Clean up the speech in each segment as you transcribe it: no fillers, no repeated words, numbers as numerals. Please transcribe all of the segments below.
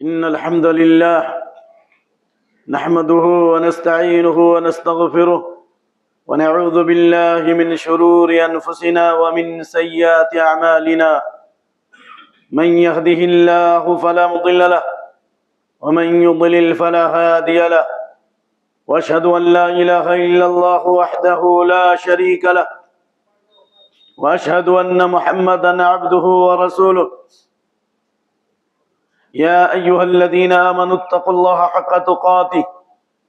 إن الحمد لله نحمده ونستعينه ونستغفره ونعوذ بالله من شرور أنفسنا ومن سيئات أعمالنا من يهده الله فلا مضل له ومن يضلل فلا هادي له وأشهد أن لا إله إلا الله وحده لا شريك له وأشهد أن محمدا عبده ورسوله يا أيها الذين آمنوا اتقوا الله حق تقاته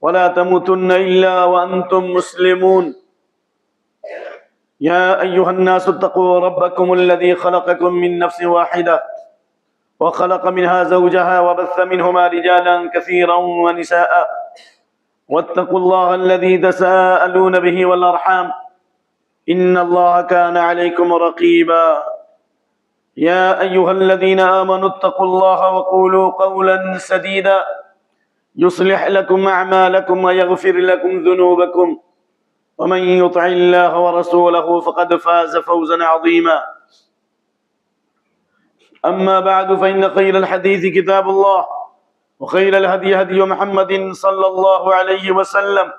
ولا تموتن إلا وأنتم مسلمون يا أيها الناس اتقوا ربكم الذي خلقكم من نفس واحدة وخلق منها زوجها وبث منهما رجالا كثيرا ونساء واتقوا الله الذي تساءلون به والأرحام إن الله كان عليكم رقيبا يا أيها الذين آمنوا اتقوا الله وقولوا قولا سديدا يصلح لكم أعمالكم ويغفر لكم ذنوبكم ومن يطع الله ورسوله فقد فاز فوزا عظيما أما بعد فإن خير الحديث كتاب الله وخير الهدي هدي محمد صلى الله عليه وسلم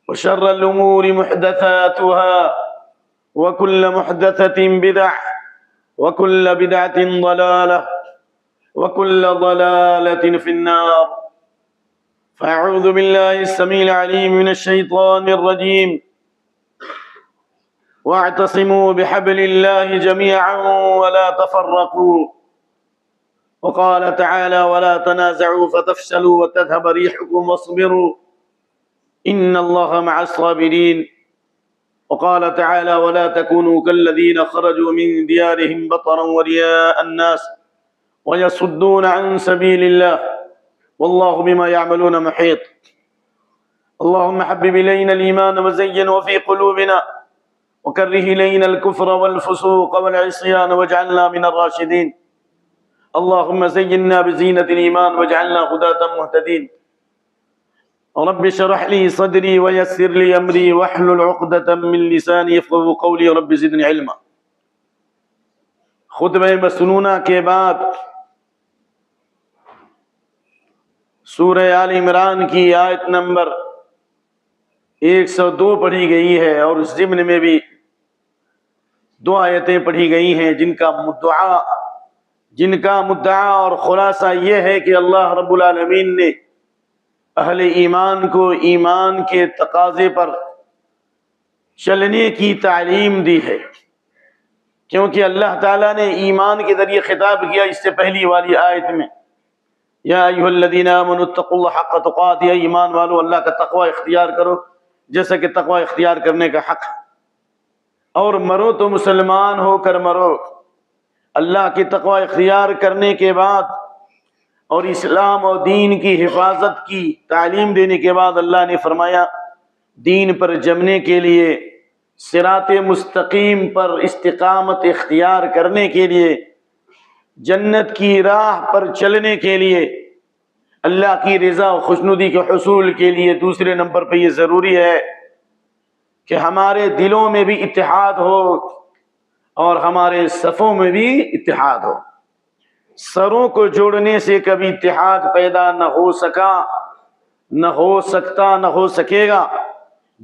وشر الأمور محدثاتها وكل محدثة بدعة وكل بدعة ضلالة وكل ضلالة في النار فأعوذ بالله السميع العليم من الشيطان الرجيم واعتصموا بحبل الله جميعا ولا تفرقوا وقال تعالى ولا تنازعوا فتفشلوا وتذهب ريحكم واصبروا إن الله مع الصابرين وقال تعالى ولا تكونوا كالذين خرجوا من ديارهم بطرا ورياء الناس ويصدون عن سبيل الله والله بما يعملون محيط اللهم حبب إلينا الإيمان وزينه في قلوبنا وكره إلينا الكفر والفسوق والعصيان واجعلنا من الراشدين اللهم زينا بزينة الإيمان واجعلنا هداة مهتدين رب اشرح لي صدري ويسر لي أمري واحلل عقدة من لساني يفقهوا قولي رب زدني علما۔ خطبہ مسنونہ کے بعد سورہ آل عمران کی آیت نمبر 102 پڑھی گئی ہے اور اس ضمن میں بھی 2 آیتیں پڑھی گئی ہیں جن کا مدعا اور خلاصہ یہ ہے کہ اللہ رب العالمین نے اہل ایمان کو ایمان کے تقاضے پر چلنے کی تعلیم دی ہے، کیونکہ اللہ تعالیٰ نے ایمان کے ذریعے خطاب کیا اس سے پہلی والی آیت میں یا ایھا الذین آمنوا اتقوا اللہ حق تقاتہ، ایمان والو اللہ کا تقوی اختیار کرو جیسا کہ تقوی اختیار کرنے کا حق ہے، اور مرو تو مسلمان ہو کر مرو۔ اللہ کی تقوی اختیار کرنے کے بعد اور اسلام اور دین کی حفاظت کی تعلیم دینے کے بعد اللہ نے فرمایا دین پر جمنے کے لیے، صراط مستقیم پر استقامت اختیار کرنے کے لیے، جنت کی راہ پر چلنے کے لیے، اللہ کی رضا و خوشنودی کے حصول کے لیے دوسرے نمبر پہ یہ ضروری ہے کہ ہمارے دلوں میں بھی اتحاد ہو اور ہمارے صفوں میں بھی اتحاد ہو۔ سروں کو جوڑنے سے کبھی اتحاد پیدا نہ ہو سکا، نہ ہو سکتا، نہ ہو سکے گا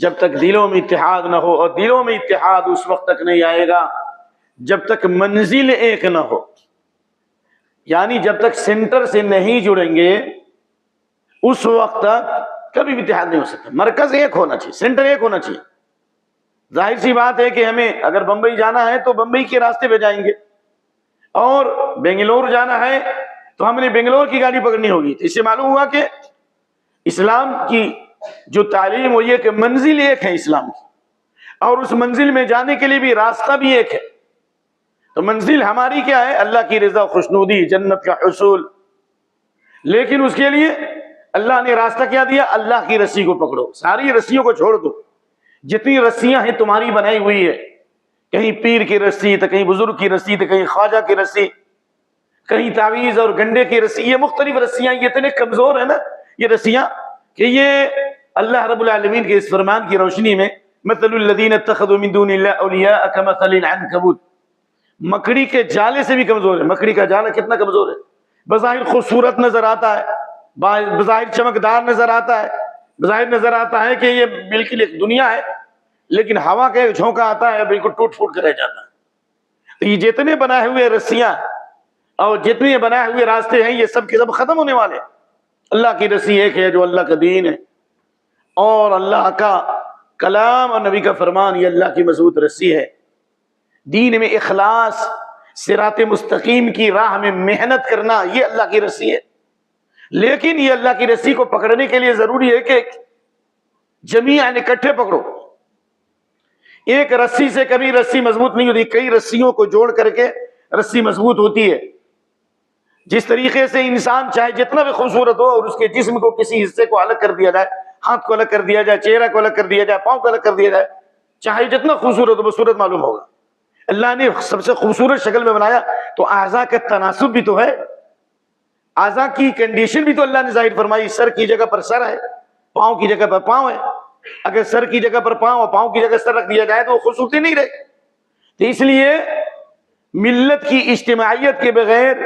جب تک دلوں میں اتحاد نہ ہو، اور دلوں میں اتحاد اس وقت تک نہیں آئے گا جب تک منزل ایک نہ ہو، یعنی جب تک سینٹر سے نہیں جڑیں گے اس وقت تک کبھی بھی اتحاد نہیں ہو سکتا۔ مرکز ایک ہونا چاہیے، سینٹر ایک ہونا چاہیے۔ ظاہر سی بات ہے کہ ہمیں اگر بمبئی جانا ہے تو بمبئی کے راستے پہ جائیں گے، اور بنگلور جانا ہے تو ہم نے بنگلور کی گاڑی پکڑنی ہوگی۔ اس سے معلوم ہوا کہ اسلام کی جو تعلیم وہ یہ کہ منزل ایک ہے اسلام کی، اور اس منزل میں جانے کے لیے بھی راستہ بھی ایک ہے۔ تو منزل ہماری کیا ہے؟ اللہ کی رضا خوشنودی، جنت کا حصول۔ لیکن اس کے لیے اللہ نے راستہ کیا دیا؟ اللہ کی رسی کو پکڑو، ساری رسیوں کو چھوڑ دو۔ جتنی رسیاں ہیں تمہاری بنائی ہوئی ہے، کہیں پیر کی رسی تو کہیں بزرگ کی رسی تو کہیں خواجہ کی رسی، کہیں تعویذ اور گنڈے کی رسی، یہ مختلف رسیاں یہ اتنے کمزور ہیں نا یہ رسیاں کہ یہ اللہ رب العالمین کے اس فرمان کی روشنی میں مثل الذین اتخذوا من دون اللہ اولیاء کمثل العنکبوت، مکڑی کے جالے سے بھی کمزور ہے۔ مکڑی کا جالا کتنا کمزور ہے، بظاہر خوبصورت نظر آتا ہے، بظاہر چمکدار نظر آتا ہے، بظاہر نظر آتا ہے کہ یہ بالکل ایک دنیا ہے، لیکن ہوا کا ایک جھونکا آتا ہے بالکل ٹوٹ پھوٹ کر رہ جاتا ہے۔ تو یہ جتنے بنائے ہوئے رسیاں اور جتنے بنائے ہوئے راستے ہیں، یہ سب کے سب ختم ہونے والے ہیں۔ اللہ کی رسی ایک ہے جو اللہ کا دین ہے، اور اللہ کا کلام اور نبی کا فرمان، یہ اللہ کی مضبوط رسی ہے۔ دین میں اخلاص، صراط مستقیم کی راہ میں محنت کرنا، یہ اللہ کی رسی ہے۔ لیکن یہ اللہ کی رسی کو پکڑنے کے لیے ضروری ہے کہ جمیعاً اکٹھے پکڑو۔ ایک رسی سے کبھی رسی مضبوط نہیں ہوتی، کئی رسیوں کو جوڑ کر کے رسی مضبوط ہوتی ہے۔ جس طریقے سے انسان چاہے جتنا بھی خوبصورت ہو اور اس کے جسم کو کسی حصے کو الگ کر دیا جائے، ہاتھ کو الگ کر دیا جائے، چہرہ کو الگ کر دیا جائے، پاؤں کو الگ کر دیا جائے، چاہے جتنا خوبصورت ہو وہ صورت معلوم ہوگا۔ اللہ نے سب سے خوبصورت شکل میں بنایا تو اعضاء کا تناسب بھی تو ہے، اعضاء کی کنڈیشن بھی تو اللہ نے ظاہر فرمائی۔ سر کی جگہ پر سر ہے، پاؤں کی جگہ پر پاؤں ہے۔ اگر سر کی جگہ پر پاؤں اور پاؤں کی جگہ سر رکھ دیا جائے تو وہ خوبصورتی نہیں رہے۔ تو اس لیے ملت کی اجتماعیت کے بغیر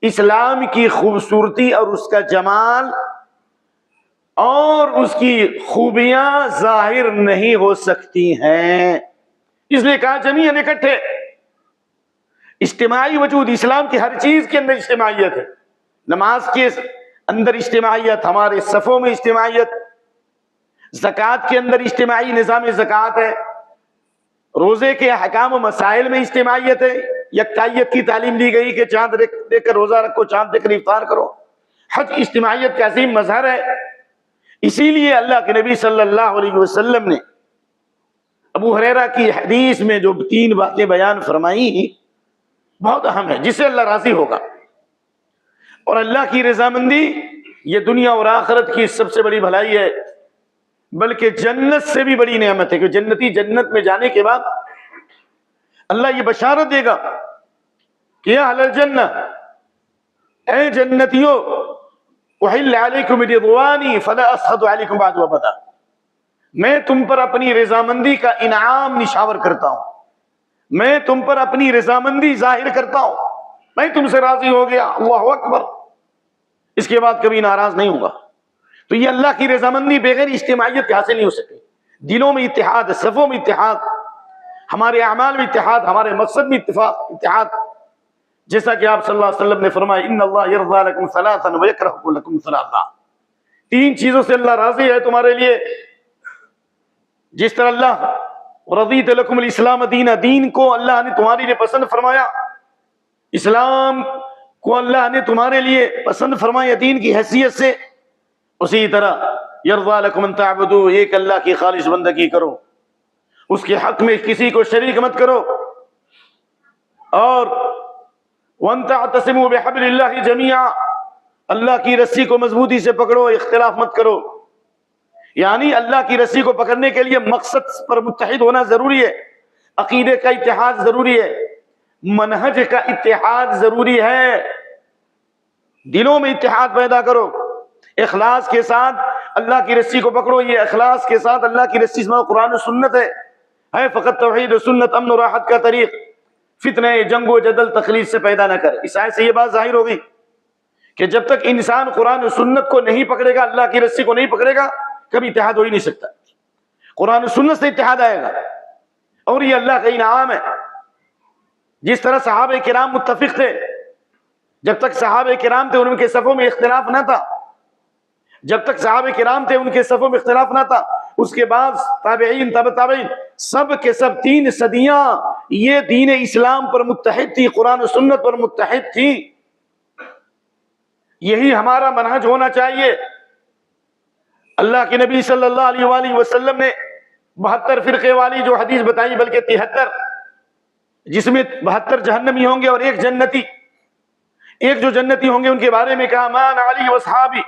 اسلام کی خوبصورتی اور اس کا جمال اور اس کی خوبیاں ظاہر نہیں ہو سکتی ہیں۔ اس لیے کہا جمیعاً اکٹھے۔ اجتماعی وجود، اسلام کی ہر چیز کے اندر اجتماعیت ہے۔ نماز کے اندر اجتماعیت، ہمارے صفوں میں اجتماعیت، زکوٰۃ کے اندر اجتماعی نظام زکوٰۃ ہے، روزے کے احکام و مسائل میں اجتماعیت ہے، یکتائیت کی تعلیم دی گئی کہ چاند دیکھ کر روزہ رکھو، چاند دیکھ کر افطار کرو۔ حج اجتماعیت کا عظیم مظہر ہے۔ اسی لیے اللہ کے نبی صلی اللہ علیہ وسلم نے ابو ہریرہ کی حدیث میں جو 3 باتیں بیان فرمائی بہت اہم ہے، جس سے اللہ راضی ہوگا۔ اور اللہ کی رضامندی یہ دنیا اور آخرت کی سب سے بڑی بھلائی ہے، بلکہ جنت سے بھی بڑی نعمت ہے کہ جنتی جنت میں جانے کے بعد اللہ یہ بشارت دے گا کہ یا اہل الجنہ، اے جنتیوں، احل علیکم رضوانی فلا اسخط علیکم بعد ابدا، میں تم پر اپنی رضامندی کا انعام نشاور کرتا ہوں، میں تم پر اپنی رضامندی ظاہر کرتا ہوں، میں تم سے راضی ہو گیا، اللہ اکبر، اس کے بعد کبھی ناراض نہیں ہوگا۔ تو یہ اللہ کی رضامندی بغیر اجتماعیت کے حاصل نہیں ہو سکے۔ دلوں میں اتحاد، صفوں میں اتحاد، ہمارے اعمال میں اتحاد، ہمارے مقصد میں اتحاد، جیسا کہ آپ صلی اللہ علیہ وسلم نے فرمایا ان اللہ یرضی لکم ثلاثا ویکرہ لکم ثلاثا، 3 چیزوں سے اللہ راضی ہے تمہارے لیے، جس طرح اللہ رضیت لکم الاسلام دینا، دین کو اللہ نے تمہارے لیے پسند فرمایا، اسلام کو اللہ نے تمہارے لیے پسند فرمایا دین کی حیثیت سے، اسی طرح یرضی لکم ان تعبدوا، ایک اللہ کی خالص بندگی کرو، اس کے حق میں کسی کو شریک مت کرو، اور وَأَن تَعْتَصِمُوا بِحَبْلِ اللَّهِ جَمِيعًا، اللہ کی رسی کو مضبوطی سے پکڑو، اختلاف مت کرو۔ یعنی اللہ کی رسی کو پکڑنے کے لیے مقصد پر متحد ہونا ضروری ہے، عقیدے کا اتحاد ضروری ہے، منہج کا اتحاد ضروری ہے، دلوں میں اتحاد پیدا کرو، اخلاص کے ساتھ اللہ کی رسی کو پکڑو۔ یہ اخلاص کے ساتھ اللہ کی رسی میں قرآن و سنت ہے فقط توحید و سنت، امن و راحت کا طریق، فتنہ جنگ و جدل تخلیص سے پیدا نہ کر۔ اس آیت سے یہ بات ظاہر ہوگی کہ جب تک انسان قرآن و سنت کو نہیں پکڑے گا، اللہ کی رسی کو نہیں پکڑے گا، کبھی اتحاد ہو ہی نہیں سکتا۔ قرآن و سنت سے اتحاد آئے گا، اور یہ اللہ کا انعام ہے۔ جس طرح صحابہ کرام متفق تھے، جب تک صحابہ کرام تھے ان کے صفوں میں اختلاف نہ تھا، جب تک صحابہ کرام تھے ان کے صفوں میں اختلاف نہ تھا، اس کے بعد تابعین، تبع تابعین، سب کے سب 3 صدیاں یہ دین اسلام پر متحد تھی، قرآن و سنت پر متحد تھی۔ یہی ہمارا منہج ہونا چاہیے۔ اللہ کے نبی صلی اللہ علیہ وآلہ وسلم نے 72 فرقے والی جو حدیث بتائی، بلکہ 73، جس میں 72 جہنمی ہوں گے اور 1 جنتی، ایک جو جنتی ہوں گے ان کے بارے میں کہا مان علی وصحابی،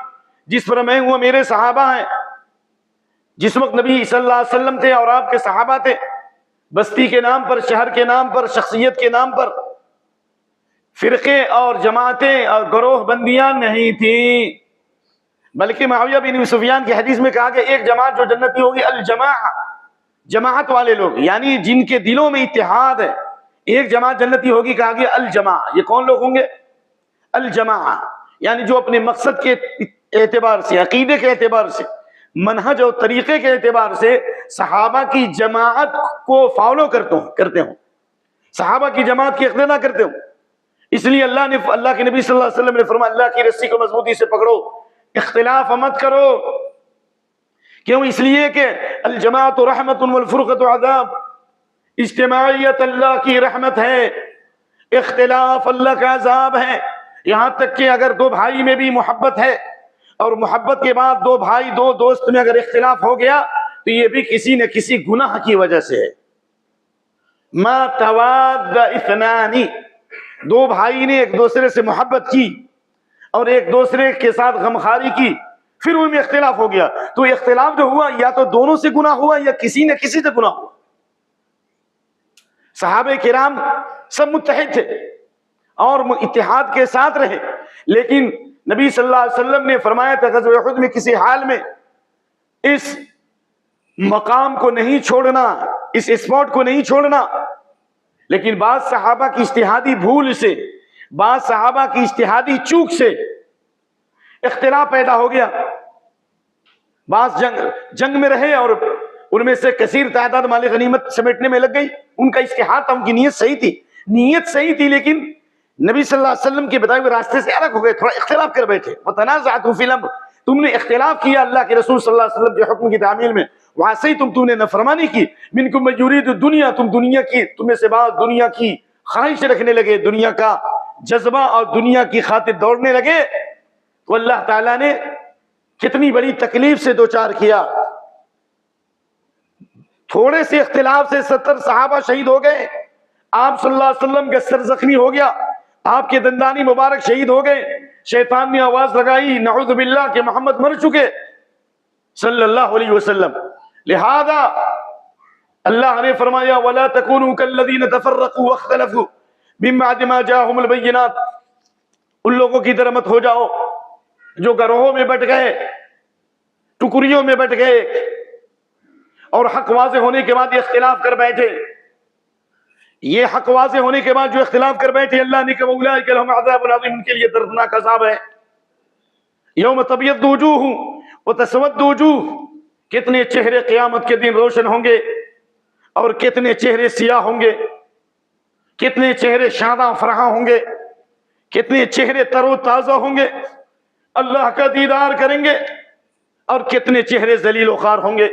جس پر میں ہوں میرے صحابہ ہیں۔ جس وقت نبی صلی اللہ علیہ وسلم تھے اور آپ کے صحابہ تھے، بستی کے نام پر، شہر کے نام پر، شخصیت کے نام پر فرقے اور جماعتیں اور گروہ بندیاں نہیں تھیں، بلکہ معاویہ بن سفیان کی حدیث میں کہا کہ ایک جماعت جو جنتی ہوگی الجماعہ، جماعت والے لوگ، یعنی جن کے دلوں میں اتحاد ہے، ایک جماعت جنتی ہوگی، کہا گیا الجماعہ۔ یہ کون لوگ ہوں گے؟ الجماع، یعنی جو اپنے مقصد کے اعتبار سے، عقیدے کے اعتبار سے، منہج اور طریقے کے اعتبار سے صحابہ کی جماعت کو فالو کرتے ہوں، صحابہ کی جماعت کی اقتدا کرتے ہوں. اس لیے اللہ کے نبی صلی اللہ علیہ وسلم نے فرمایا اللہ کی رسی کو مضبوطی سے پکڑو، اختلاف مت کرو. کیوں؟ اس لیے کہ الجماعت رحمت والفرقۃ عذاب، اجتماعیت اللہ کی رحمت ہے، اختلاف اللہ کا عذاب ہے. یہاں تک کہ اگر دو بھائی میں بھی محبت ہے اور محبت کے بعد دو بھائی دو دوست میں اگر اختلاف ہو گیا تو یہ بھی کسی نہ کسی گناہ کی وجہ سے ہے. ما تواد اثنان، دو بھائی نے ایک دوسرے سے محبت کی اور ایک دوسرے کے ساتھ غمخواری کی، پھر ان میں اختلاف ہو گیا، تو اختلاف جو ہوا یا تو دونوں سے گناہ ہوا یا کسی نہ کسی سے گناہ ہوا. صحابہ کرام سب متحد تھے اور اتحاد کے ساتھ رہے، لیکن نبی صلی اللہ علیہ وسلم نے فرمایا تھا غزوہ احد میں کسی حال میں اس مقام کو نہیں چھوڑنا، اس اسپاٹ کو نہیں چھوڑنا. لیکن بعض صحابہ کی اجتہادی بھول سے، بعض صحابہ کی اجتہادی چوک سے اختلاف پیدا ہو گیا. بعض جنگ میں رہے اور ان میں سے کثیر تعداد مال غنیمت سمیٹنے میں لگ گئی، ان کا اجتہاد تھا، ان کی نیت صحیح تھی، لیکن نبی صلی اللہ علیہ وسلم کے بتائے ہوئے راستے سے الگ ہو گئے، تھوڑا اختلاف کر بیٹھے. وتنازعتم فی الامر، تم نے اختلاف کیا اللہ کے رسول صلی اللہ علیہ وسلم کے حکم کی تعمیل میں. وعصیتم، تم نے نافرمانی کی. منکم من یرید الدنیا، تم میں سے بعض دنیا کی خواہش رکھنے لگے، دنیا کا جذبہ اور دنیا کی خاطر دوڑنے لگے. تو اللہ تعالیٰ نے کتنی بڑی تکلیف سے دوچار کیا. تھوڑے سے اختلاف سے 70 صحابہ شہید ہو گئے. آپ صلی اللہ علیہ وسلم کا سر زخمی ہو گیا، آپ کے دندانی مبارک شہید ہو گئے. شیطان نے آواز لگائی نعوذ باللہ کہ محمد مر چکے صلی اللہ علیہ وسلم. لہذا اللہ نے فرمایا وَلَا تَكُونُوا كَالَّذِينَ تَفَرَّقُوا وَاخْتَلَفُوا مِن بَعْدِ مَا جَاءَهُمُ الْبَيِّنَاتُ، ان لوگوں کی طرح مت ہو جاؤ جو گروہوں میں بٹ گئے، ٹکڑیوں میں بٹ گئے اور حق واضح ہونے کے بعد اختلاف کر بیٹھے. یہ حق واضح ہونے کے بعد جو اختلاف کر بیٹھے، اللہ نے کہا اولئک لہم عذاب عظیم، ان کے لیے دردناک عذاب ہے. یوم تبیض وجوہ وتسود وجوہ، کتنے چہرے قیامت کے دن روشن ہوں گے اور کتنے چہرے سیاہ ہوں گے، کتنے چہرے شاداں فرحاں ہوں گے، کتنے چہرے تر و تازہ ہوں گے، اللہ کا دیدار کریں گے، اور کتنے چہرے ذلیل و خوار ہوں گے.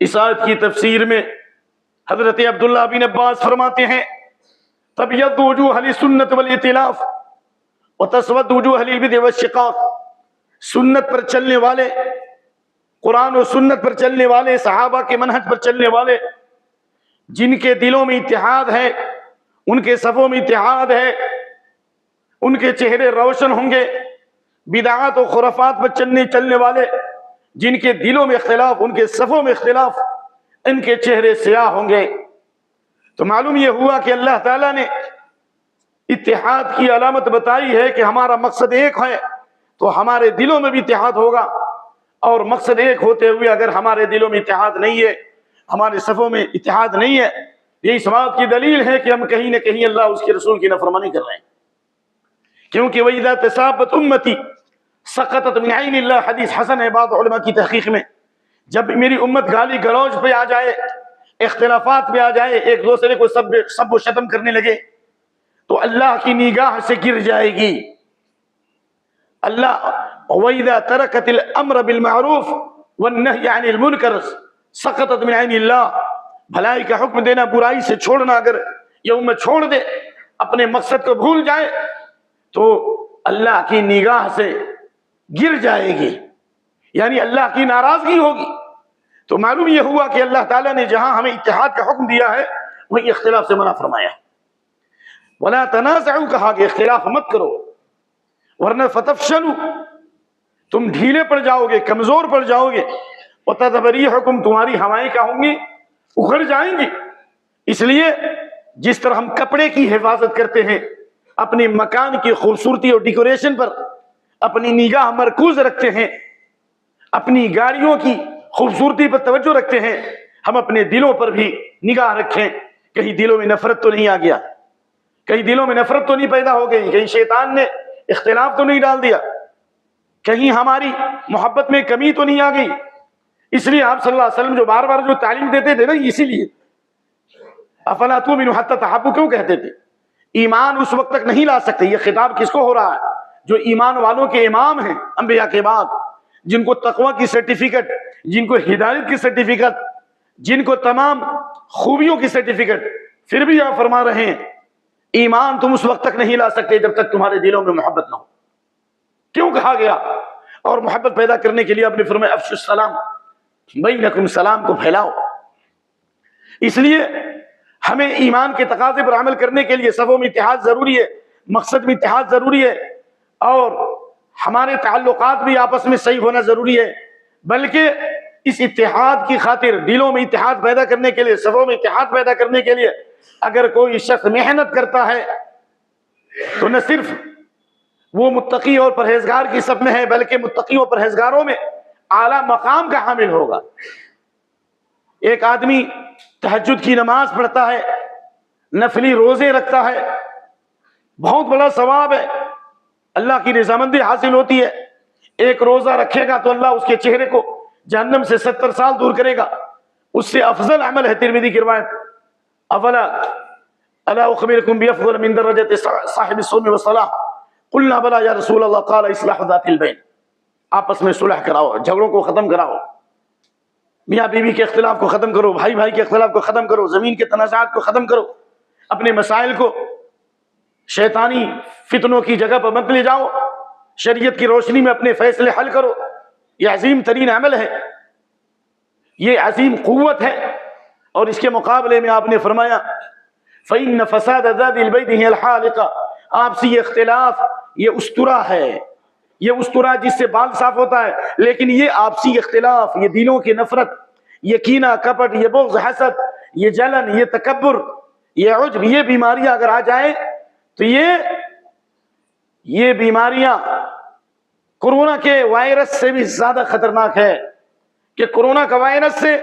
اس آیت کی تفسیر میں حضرت عبداللہ بن عباس فرماتے ہیں تبیض وجوہ اہل السنت والائتلاف وتسود وجوہ اہل البدع والشقاق. سنت پر چلنے والے، قرآن و سنت پر چلنے والے، صحابہ کے منہج پر چلنے والے، جن کے دلوں میں اتحاد ہے، ان کے صفوں میں اتحاد ہے، ان کے چہرے روشن ہوں گے. بدعات و خرافات پر چلنے والے، جن کے دلوں میں اختلاف، ان کے صفوں میں اختلاف، ان کے چہرے سیاہ ہوں گے. تو معلوم یہ ہوا کہ اللہ تعالیٰ نے اتحاد کی علامت بتائی ہے کہ ہمارا مقصد ایک ہے تو ہمارے دلوں میں بھی اتحاد ہوگا، اور مقصد ایک ہوتے ہوئے اگر ہمارے دلوں میں اتحاد نہیں ہے، ہمارے صفوں میں اتحاد نہیں ہے، یہ اس بات کی دلیل ہے کہ ہم کہیں نہ کہیں اللہ اس کے رسول کی نافرمانی کر رہے ہیں. کیونکہ وَإِذَا تَسَابَتْ أُمَّتِي سَقَطَتْ مِنْ عَيْنِ اللَّهِ، حدیث حسن ہے بعض علماء کی تحقیق میں. جب میری امت گالی گلوچ پہ آ جائے، اختلافات پہ آ جائے، ایک دوسرے کو سب و شتم کرنے لگے، تو اللہ کی نگاہ سے گر جائے گی. اللہ وَإِذَا تَرَكَتِ الْأَمْرَ بِالْمَعْرُوفِ وَالنَّهْيَ عَنِ الْمُنْكَرِ سَقَطَتْ مِنْ عَيْنِ اللَّهِ، بھلائی کا حکم دینا، برائی سے چھوڑنا، اگر یہ امت چھوڑ دے، اپنے مقصد کو بھول جائے، تو اللہ کی نگاہ سے گر جائے گی، یعنی اللہ کی ناراضگی ہوگی. تو معلوم یہ ہوا کہ اللہ تعالیٰ نے جہاں ہمیں اتحاد کا حکم دیا ہے وہیں اختلاف سے منع فرمایا. وَلَا تَنَازَعُوا، کہا کہ اختلاف مت کرو، ورنہ فَتَفْشَلُوا، تم ڈھیلے پڑ جاؤ گے، کمزور پڑ جاؤ گے، وَتَذْهَبَ رِيحُكُمْ، تمہاری ہوائیں کیا ہوں گی، اکھڑ جائیں گی. اس لیے جس طرح ہم کپڑے کی حفاظت کرتے ہیں، اپنے مکان کی خوبصورتی اور ڈیکوریشن پر اپنی نگاہ مرکوز رکھتے ہیں، اپنی گاڑیوں کی خوبصورتی پر توجہ رکھتے ہیں، ہم اپنے دلوں پر بھی نگاہ رکھیں، کہیں دلوں میں نفرت تو نہیں آ گیا، کہیں دلوں میں نفرت تو نہیں پیدا ہو گئی، کہیں شیطان نے اختلاف تو نہیں ڈال دیا، کہیں ہماری محبت میں کمی تو نہیں آ گئی. اس لیے آپ صلی اللہ علیہ وسلم جو بار بار جو تعلیم دیتے تھے نا، اسی لیے افلا تؤمنوا حتی تحابوا کیوں کہتے تھے؟ ایمان اس وقت تک نہیں لا سکتے. یہ خطاب کس کو ہو رہا ہے؟ جو ایمان والوں کے امام ہیں انبیاء کے بعد، جن کو تقوی کی سرٹیفکیٹ، جن کو ہدایت کی سرٹیفکیٹ، جن کو تمام خوبیوں کی سرٹیفکیٹ، پھر بھی آپ فرما رہے ہیں ایمان تم اس وقت تک نہیں لا سکتے جب تک تمہارے دلوں میں محبت نہ ہو. کیوں کہا گیا؟ اور محبت پیدا کرنے کے لیے آپ نے فرمایا افشوا السلام بینکم، سلام کو پھیلاؤ. اس لیے ہمیں ایمان کے تقاضے پر عمل کرنے کے لیے صفوں میں اتحاد ضروری ہے، مقصد میں اتحاد ضروری ہے، اور ہمارے تعلقات بھی آپس میں صحیح ہونا ضروری ہے. بلکہ اس اتحاد کی خاطر، دلوں میں اتحاد پیدا کرنے کے لیے، صفوں میں اتحاد پیدا کرنے کے لیے اگر کوئی شخص محنت کرتا ہے تو نہ صرف وہ متقی اور پرہیزگار کی صف میں ہے، بلکہ متقی اور پرہیزگاروں میں اعلیٰ مقام کا حامل ہوگا. ایک آدمی تہجد کی نماز پڑھتا ہے، نفلی روزے رکھتا ہے، بہت بڑا ثواب ہے، اللہ کی رضامندی حاصل ہوتی ہے. ایک روزہ رکھے گا تو اللہ اس کے چہرے کو جہنم سے 70 سال دور کرے گا. اس سے افضل عمل ہے ترمذی کی روایت، افلا الا اخبرکم بافضل من درجۃ صاحب الصوم والصلاۃ قلنا بلا یا رسول اللہ قال اصلاح ذات البین. آپس میں صلح کراؤ، جھگڑوں کو ختم کراؤ، میاں بیوی کے اختلاف کو ختم کرو، بھائی بھائی کے اختلاف کو ختم کرو، زمین کے تنازعات کو ختم کرو، اپنے مسائل کو شیطانی فتنوں کی جگہ پر مت لے جاؤ، شریعت کی روشنی میں اپنے فیصلے حل کرو. یہ عظیم ترین عمل ہے، یہ عظیم قوت ہے. اور اس کے مقابلے میں آپ نے فرمایا فإن فساد ذات البین هی الحالقہ، آپسی یہ اختلاف یہ استرا ہے، یہ استرا جس سے بال صاف ہوتا ہے. لیکن یہ آپسی اختلاف، یہ دلوں کی نفرت، یہ کینہ کپٹ، یہ بغض حسد، یہ جلن، یہ تکبر، یہ عجب، یہ بیماریاں اگر آ جائیں تو یہ بیماریاں کورونا کے وائرس سے بھی زیادہ خطرناک ہے. کہ کورونا کا وائرس سے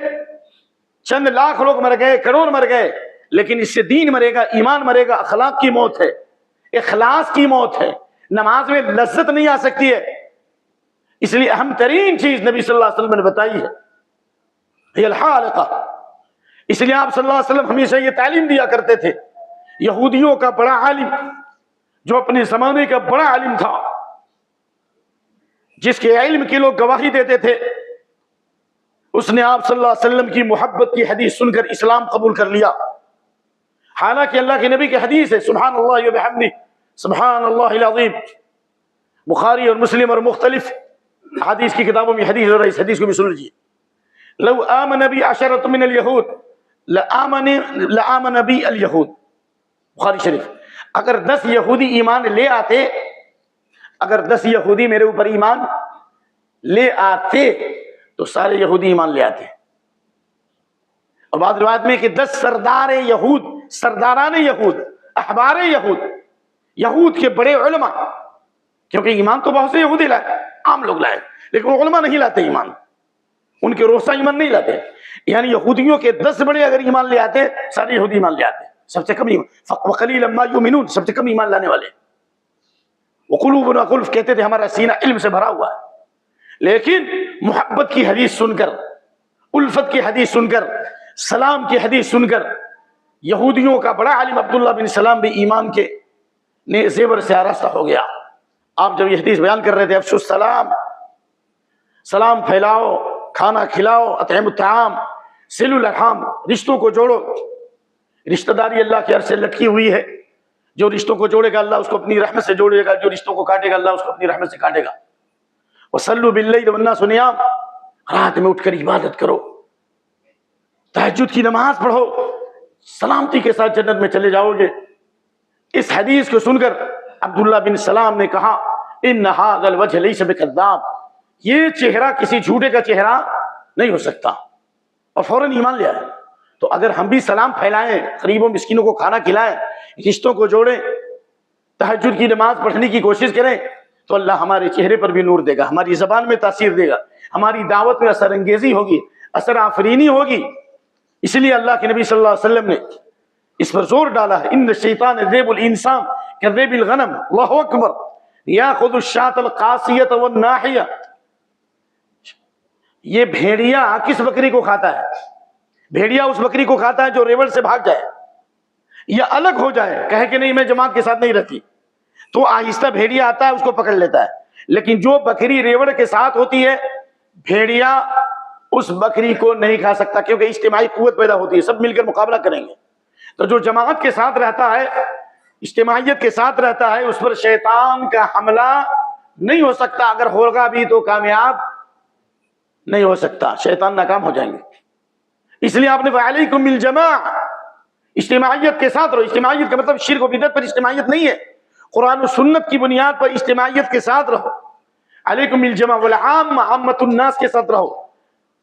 چند لاکھ لوگ مر گئے، کروڑ مر گئے، لیکن اس سے دین مرے گا، ایمان مرے گا، اخلاق کی موت ہے، اخلاص کی موت ہے. نماز میں لذت نہیں آ سکتی ہے. اس لیے اہم ترین چیز نبی صلی اللہ علیہ وسلم نے بتائی ہے یہ الحالقہ. اس لیے آپ صلی اللہ علیہ وسلم ہمیشہ یہ تعلیم دیا کرتے تھے. یہودیوں کا بڑا عالم، جو اپنے زمانے کا بڑا عالم تھا، جس کے علم کے لوگ گواہی دیتے تھے، اس نے آپ صلی اللہ علیہ وسلم کی محبت کی حدیث سن کر اسلام قبول کر لیا. حالانکہ اللہ کے نبی کی حدیث ہے سبحان اللہ وبحمدہ سبحان اللہ العظیم، بخاری اور مسلم اور مختلف حدیث کی کتابوں میں حدیث، اور اس حدیث کو بھی سن لیجیے. لو آمن بی عشرۃ من الیہود لآمن بی الیہود، بخاری شریف. اگر 10 یہودی ایمان لے آتے، اگر 10 یہودی میرے اوپر ایمان لے آتے تو سارے یہودی ایمان لے آتے. اور بعض روایت میں کہ 10 سردار یہود، سرداران یہود، احبار یہود، یہود کے بڑے علماء، کیونکہ ایمان تو بہت سے یہودی لائے، عام لوگ لائے، لیکن علماء نہیں لاتے ایمان، ان کے روسا ایمان نہیں لاتے. یعنی یہودیوں کے 10 بڑے اگر ایمان لے آتے، سارے یہودی ایمان لے آتے. سب سے کم وقلیلا ما یؤمنون، سب سے کم ایمان لانے والے. وقلوبنا غلف، کہتے تھے ہمارا سینہ علم سے بھرا ہوا ہے. لیکن محبت کی حدیث سن کر، الفت کی حدیث سن کر، سلام کی حدیث سن کر، یہودیوں کا بڑا عالم عبداللہ بن سلام بھی ایمان کے زیور سے آراستہ ہو گیا. آپ جب یہ حدیث بیان کر رہے تھے افشوا السلام، سلام پھیلاؤ، کھانا کھلاؤ، اطعموا الطعام، صلوا الارحام، رشتوں کو جوڑو. رشتہ داری اللہ کے عرش سے لٹکی ہوئی ہے. جو رشتوں کو جوڑے گا اللہ اس کو اپنی رحمت سے جوڑے گا، جو رشتوں کو کاٹے گا اللہ اس کو اپنی رحمت سے کاٹے گا. وصلوا باللیل والناس نیام، رات میں اٹھ کر عبادت کرو، تہجد کی نماز پڑھو، سلامتی کے ساتھ جنت میں چلے جاؤ گے. اس حدیث کو سن کر عبداللہ بن سلام نے کہا ان ھذا الوجه ليس بکذاب، یہ چہرہ کسی جھوٹے کا چہرہ نہیں ہو سکتا، اور فوراً ایمان لے آئے. تو اگر ہم بھی سلام پھیلائیں، غریبوں مسکینوں کو کھانا کھلائیں، رشتوں کو جوڑیں، تہجد کی نماز پڑھنے کی کوشش کریں، تو اللہ ہمارے چہرے پر بھی نور دے گا، ہماری زبان میں تاثیر دے گا، ہماری دعوت میں اثر انگیزی ہوگی، اثر آفرینی ہوگی. اس لیے اللہ کے نبی صلی اللہ علیہ وسلم نے اس پر زور ڈالا ہے ان الشیطان یذیب الانسان کذیب الغنم. اللہ اکبر. یاخذ الشاۃ القاسیۃ والناحیہ، یہ بھیڑیا کس بکری کو کھاتا ہے؟ بھیڑیا اس بکری کو کھاتا ہے جو ریوڑ سے بھاگ جائے یا الگ ہو جائے، کہے کہ نہیں میں جماعت کے ساتھ نہیں رہتی، تو آہستہ بھیڑیا آتا ہے اس کو پکڑ لیتا ہے۔ لیکن جو بکری ریوڑ کے ساتھ ہوتی ہے، بھیڑیا اس بکری کو نہیں کھا سکتا، کیونکہ اجتماعی قوت پیدا ہوتی ہے، سب مل کر مقابلہ کریں گے۔ تو جو جماعت کے ساتھ رہتا ہے، اجتماعیت کے ساتھ رہتا ہے، اس پر شیطان کا حملہ نہیں ہو سکتا، اگر ہوگا بھی تو کامیاب نہیں ہو سکتا، شیطان ناکام ہو جائیں گے۔ اس لیے آپ نے وعلیکم بالجماع، اجتماعیت کے ساتھ رہو۔ اجتماعیت کا مطلب شرک و بدعت پر اجتماعیت نہیں ہے، قرآن و سنت کی بنیاد پر اجتماعیت کے ساتھ رہو۔ علیکم بالجماع والعامہ، عامۃ الناس کے ساتھ رہو۔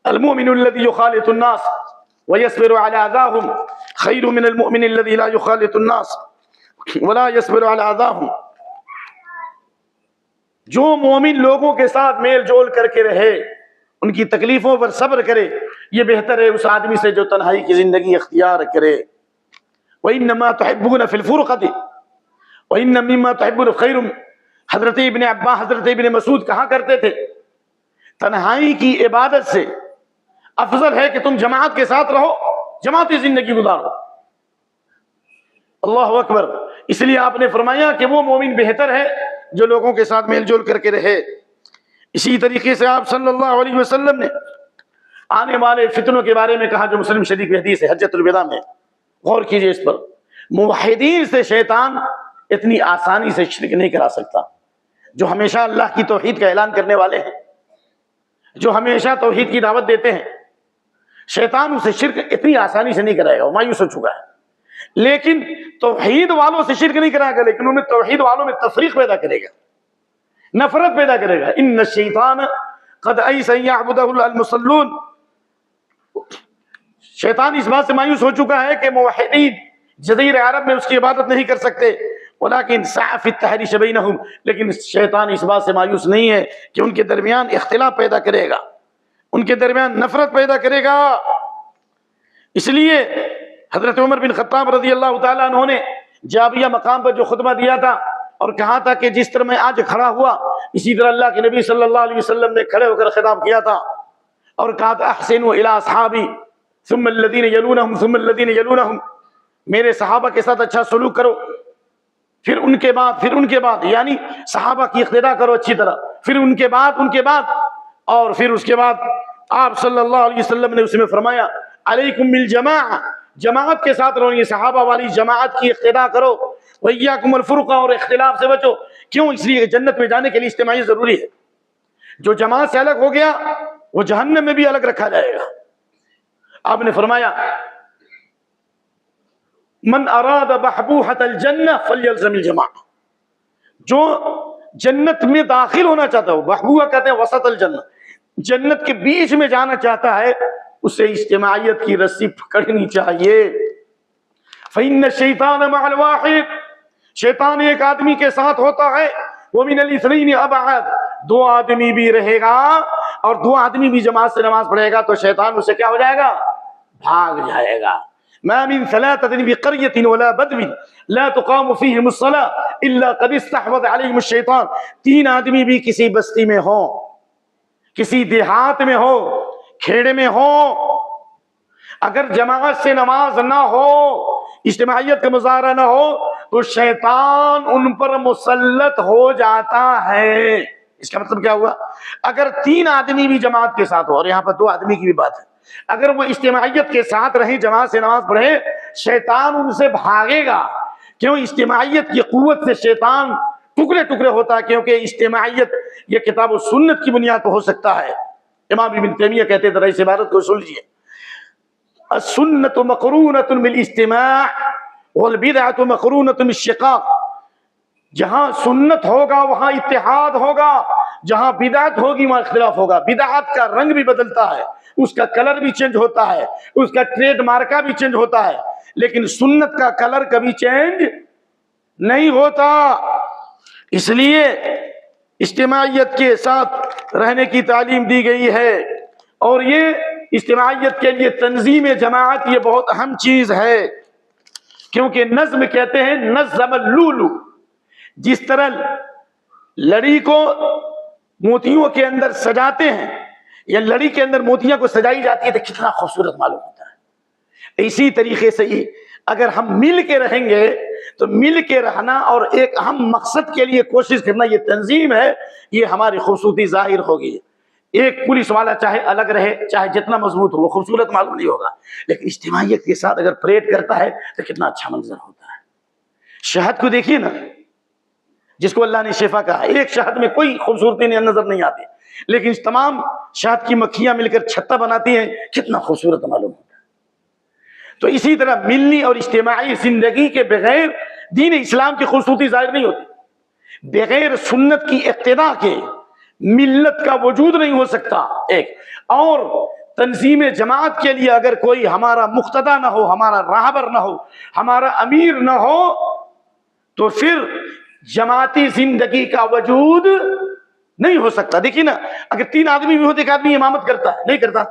المؤمن الذي يخالط الناس ويصبر على اذاهم خير من المؤمن الذي لا يخالط الناس ولا يصبر على اذاهم۔ جو مومن لوگوں کے ساتھ میل جول کر کے رہے، ان کی تکلیفوں پر صبر کرے، یہ بہتر ہے اس آدمی سے جو تنہائی کی زندگی اختیار کرے۔ وَإِنَّمَا تُحِبُّونَ فِي الْفُرْقَةِ وَإِنَّ مِمَّا تُحِبُّونَ خَيْرٌ۔ حضرت ابن عباس، حضرت ابن مسعود کہا کرتے تھے تنہائی کی عبادت سے افضل ہے کہ تم جماعت کے ساتھ رہو، جماعتی زندگی گزارو۔ اللہ اکبر۔ اس لیے آپ نے فرمایا کہ وہ مومن بہتر ہے جو لوگوں کے ساتھ میل جول کر کے رہے۔ اسی طریقے سے آپ صلی اللہ علیہ وسلم نے آنے والے فتنوں کے بارے میں کہا، جو مسلم شریف کی حدیث ہے حجۃ الوداع میں، غور کیجئے اس پر۔ موحدین سے شیطان اتنی آسانی سے شرک نہیں کرا سکتا، جو ہمیشہ اللہ کی توحید کا اعلان کرنے والے ہیں، جو ہمیشہ توحید کی دعوت دیتے ہیں، شیطان اسے شرک اتنی آسانی سے نہیں کرائے گا، وہ مایوس ہو چکا ہے۔ لیکن توحید والوں سے شرک نہیں کرائے گا، لیکن انہیں توحید والوں میں تفریق پیدا کرے گا، نفرت پیدا کرے گا۔ ان الشیطان قد ایس ان یعبدہ المصلون، شیطان اس بات سے مایوس ہو چکا ہے کہ موحدین جزیرہ عرب میں اس کی عبادت نہیں کر سکتے، ولیکن سعی فی التحریش بینہم، لیکن شیطان اس بات سے مایوس نہیں ہے کہ ان کے درمیان اختلاف پیدا کرے گا، ان کے درمیان نفرت پیدا کرے گا۔ اس لیے حضرت عمر بن خطاب رضی اللہ تعالیٰ عنہ نے جابیہ مقام پر جو خطبہ دیا تھا اور کہا تھا کہ جس طرح میں آج کھڑا ہوا، اسی طرح اللہ کے نبی صلی اللہ علیہ وسلم نے کھڑے ہو کر خطاب کیا تھا اور کہا تھا احسنوا الی اصحابی ثم الذین یلونہم ثم الذین یلونہم، میرے صحابہ کے ساتھ اچھا سلوک کرو، پھر ان کے بعد یعنی صحابہ کی اقتداء کرو اچھی طرح، پھر ان کے بعد اور پھر اس کے بعد آپ صلی اللہ علیہ وسلم نے اس میں فرمایا علیکم بالجماع، جماعت کے ساتھ رہو، یہ صحابہ والی جماعت کی اقتداء کرو، وإیاکم الفرقہ، اور اختلاف سے بچو۔ کیوں؟ اس لیے جنت میں جانے کے لیے اجتماعی ضروری ہے۔ جو جماعت سے الگ ہو گیا وہ جہنم میں بھی الگ رکھا جائے گا۔ آپ نے فرمایا من اراد بحبوحۃ الجنہ فلیلزم الجماعہ، جو جنت میں داخل ہونا چاہتا ہو، بحبوحہ کہتے ہیں وسط الجنہ، جنت کے بیچ میں جانا چاہتا ہے، اسے اجتماعیت کی رسی پکڑنی چاہیے۔ فإن الشیطان مع الواحد، شیطان ایک آدمی کے ساتھ ہوتا ہے، ومن الاثنین ابعد، دو آدمی بھی رہے گا اور دو آدمی بھی جماعت سے نماز پڑھے گا تو شیطان اسے کیا ہو جائے گا؟ بھاگ جائے گا۔ ما من ثلاثة بقرية ولا بدو لا تقام فيهم الصلاة إلا قد استحوذ عليهم الشيطان، تین آدمی بھی کسی بستی میں ہو، کسی دیہات میں ہو، کھیڑے میں ہو، اگر جماعت سے نماز نہ ہو، اجتماعیت کا مظاہرہ نہ ہو، تو شیطان ان پر مسلط ہو جاتا ہے۔ اس کا مطلب کیا ہوا؟ اگر تین آدمی بھی جماعت کے ساتھ ہو، اور یہاں پر دو آدمی کی بھی بات ہے، اگر وہ اجتماعیت کے ساتھ رہیں، جماعت سے نماز پڑھیں، شیطان ان سے بھاگے گا۔ کیوں؟ اجتماعیت کی قوت سے شیطان ٹکڑے ٹکڑے ہوتا ہے، کیونکہ اجتماعیت یہ کتاب و سنت کی بنیاد پر ہو سکتا ہے۔ امام ابن تیمیہ کہتے تھے، اس عبارت کو سن لیجیے، السنت مقرونۃ بالاجتماع والبدعۃ مقرونۃ بالشقاق، جہاں سنت ہوگا وہاں اتحاد ہوگا، جہاں بدعت ہوگی وہاں اختلاف ہوگا۔ بدعت کا رنگ بھی بدلتا ہے، اس کا کلر بھی چینج ہوتا ہے، اس کا ٹریڈ مارکہ بھی چینج ہوتا ہے، لیکن سنت کا کلر کبھی چینج نہیں ہوتا۔ اس لیے اجتماعیت کے ساتھ رہنے کی تعلیم دی گئی ہے، اور یہ اجتماعیت کے لیے تنظیم جماعت یہ بہت اہم چیز ہے، کیونکہ نظم کہتے ہیں نظم اللولو، جس طرح لڑی کو موتیوں کے اندر سجاتے ہیں یا لڑی کے اندر موتیاں کو سجائی جاتی ہے تو کتنا خوبصورت معلوم ہوتا ہے. اسی طریقے سے ہی اگر ہم مل کے رہیں گے تو مل کے رہنا اور ایک اہم مقصد کے لیے کوشش کرنا، یہ تنظیم ہے، یہ ہماری خوبصورتی ظاہر ہوگی. ایک پولیس والا چاہے الگ رہے، چاہے جتنا مضبوط ہو، وہ خوبصورت معلوم نہیں ہوگا، لیکن اجتماعیت کے ساتھ اگر پریڈ کرتا ہے تو کتنا اچھا منظر ہوتا ہے. شہد کو دیکھیے نا، جس کو اللہ نے شفا کہا، ایک شہد میں کوئی خوبصورتی نظر نہیں آتی، لیکن تمام شہد کی مکھیاں مل کر چھتا بناتی ہیں، کتنا خوبصورت معلوم ہوتا ہے. تو اسی طرح ملنی اور اجتماعی زندگی کے بغیر دین اسلام کی خوبصورتی ظاہر نہیں ہوتی. بغیر سنت کی اقتداء کے ملت کا وجود نہیں ہو سکتا. ایک اور تنظیم جماعت کے لیے اگر کوئی ہمارا مقتدا نہ ہو، ہمارا راہبر نہ ہو، ہمارا امیر نہ ہو، تو پھر جماعتی زندگی کا وجود نہیں ہو سکتا. دیکھیے نا، اگر 3 آدمی بھی ہوتے، ایک آدمی امامت کرتا ہے، نہیں کرتا،